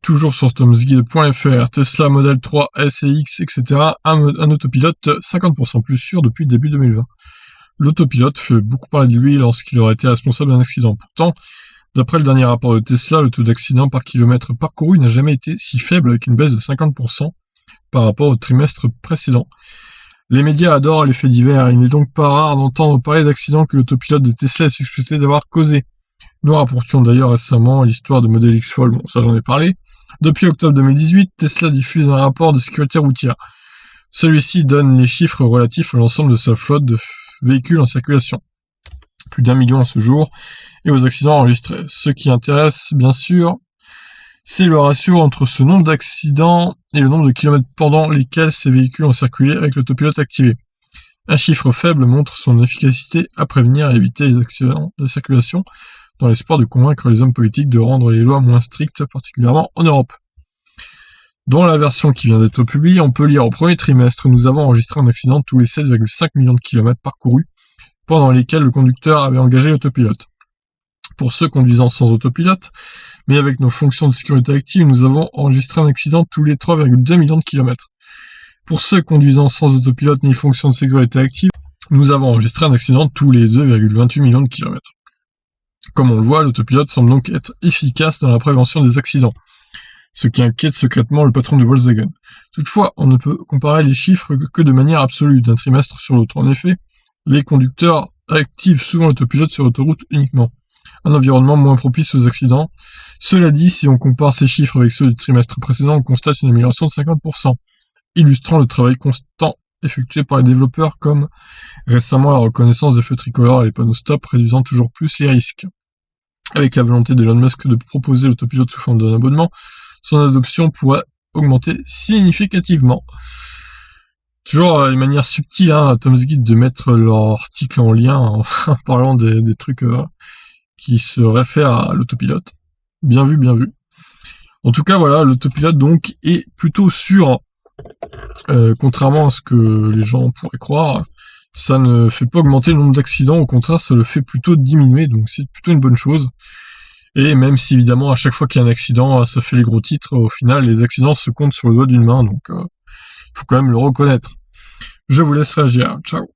Toujours sur tomsguide.fr, Tesla Model 3, S et X, etc. Un autopilote 50% plus sûr depuis début 2020. L'autopilote fait beaucoup parler de lui lorsqu'il aurait été responsable d'un accident. Pourtant, d'après le dernier rapport de Tesla, le taux d'accident par kilomètre parcouru n'a jamais été si faible, avec une baisse de 50% par rapport au trimestre précédent. Les médias adorent les faits divers, et il n'est donc pas rare d'entendre parler d'accidents que l'autopilote de Tesla est suspecté d'avoir causé. Nous rapportions d'ailleurs récemment l'histoire de Model X Fold, bon ça j'en ai parlé. Depuis octobre 2018, Tesla diffuse un rapport de sécurité routière. Celui-ci donne les chiffres relatifs à l'ensemble de sa flotte de véhicules en circulation. Plus d'1 million à ce jour, et aux accidents enregistrés. Ce qui intéresse, bien sûr, c'est le ratio entre ce nombre d'accidents et le nombre de kilomètres pendant lesquels ces véhicules ont circulé avec l'autopilote activé. Un chiffre faible montre son efficacité à prévenir et éviter les accidents de circulation, dans l'espoir de convaincre les hommes politiques de rendre les lois moins strictes, particulièrement en Europe. Dans la version qui vient d'être publiée, on peut lire au premier trimestre, nous avons enregistré un accident tous les 7,5 millions de kilomètres parcourus, pendant lesquels le conducteur avait engagé l'autopilote. Pour ceux conduisant sans autopilote, mais avec nos fonctions de sécurité actives, nous avons enregistré un accident tous les 3,2 millions de kilomètres. Pour ceux conduisant sans autopilote ni fonction de sécurité active, nous avons enregistré un accident tous les 2,28 millions de kilomètres. Comme on le voit, l'autopilote semble donc être efficace dans la prévention des accidents, ce qui inquiète secrètement le patron de Volkswagen. Toutefois, on ne peut comparer les chiffres que de manière absolue d'un trimestre sur l'autre. En effet, les conducteurs activent souvent l'autopilote sur autoroute uniquement. Un environnement moins propice aux accidents. Cela dit, si on compare ces chiffres avec ceux du trimestre précédent, on constate une amélioration de 50%, illustrant le travail constant effectué par les développeurs, comme récemment la reconnaissance des feux tricolores et les panneaux stop, réduisant toujours plus les risques. Avec la volonté d'Elon Musk de proposer l'autopilote sous forme d'un abonnement, son adoption pourrait augmenter significativement. Toujours une manière subtile, à Tom's Guide de mettre leur article en lien en parlant des trucs qui se réfèrent à l'autopilote. Bien vu, bien vu. En tout cas, voilà, l'autopilote donc est plutôt sûr, contrairement à ce que les gens pourraient croire. Ça ne fait pas augmenter le nombre d'accidents, au contraire, ça le fait plutôt diminuer, donc c'est plutôt une bonne chose. Et même si évidemment à chaque fois qu'il y a un accident, ça fait les gros titres, au final les accidents se comptent sur le doigt d'une main, donc il faut quand même le reconnaître. Je vous laisse réagir, ciao.